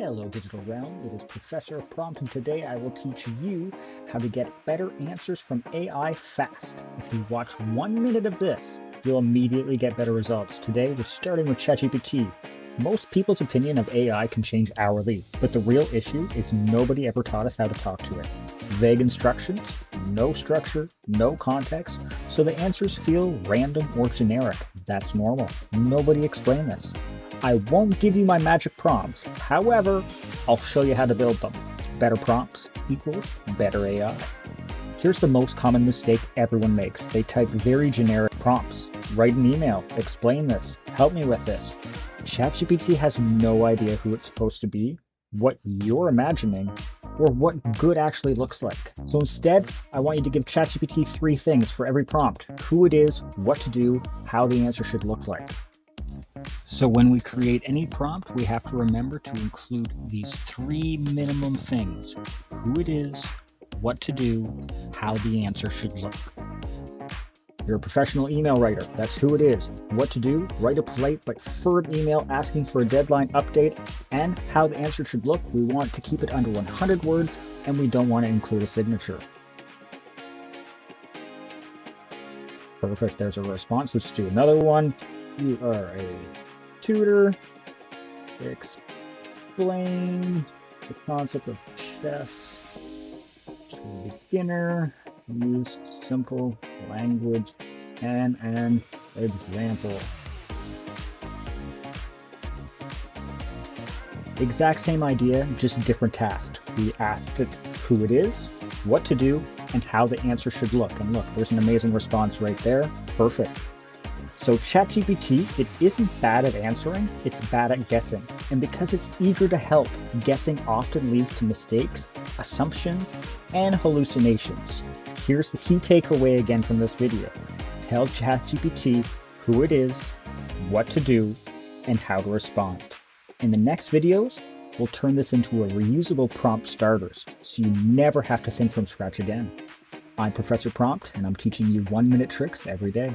Hello, Digital Realm. It is Professor of Prompt, and today I will teach you how to get better answers from AI fast. If you watch 1 minute of this, you'll immediately get better results. Today, we're starting with ChatGPT. Most people's opinion of AI can change hourly, but the real issue is nobody ever taught us how to talk to it. Vague instructions, no structure, no context, so the answers feel random or generic. That's normal. Nobody explained this. I won't give you my magic prompts. However, I'll show you how to build them. Better prompts equals better AI. Here's the most common mistake everyone makes. They type very generic prompts. Write an email, explain this, help me with this. ChatGPT has no idea who it's supposed to be, what you're imagining, or what good actually looks like. So instead, I want you to give ChatGPT 3 things for every prompt: who it is, what to do, how the answer should look like. So when we create any prompt, we have to remember to include these 3 minimum things: who it is, what to do, how the answer should look. You're a professional email writer. That's who it is. What to do: write a polite but firm email asking for a deadline update, and how the answer should look. We want to keep it under 100 words, and we don't want to include a signature. Perfect. There's a response. Let's do another one. You are a tutor. Explain the concept of chess to a beginner. Use simple language and an example. Exact same idea, just different task. We asked it who it is, what to do, and how the answer should look. And look, there's an amazing response right there. Perfect. So ChatGPT, it isn't bad at answering, it's bad at guessing. And because it's eager to help, guessing often leads to mistakes, assumptions, and hallucinations. Here's the key takeaway again from this video. Tell ChatGPT who it is, what to do, and how to respond. In the next videos, we'll turn this into a reusable prompt starters, so you never have to think from scratch again. I'm Professor Prompt, and I'm teaching you 1-minute tricks every day.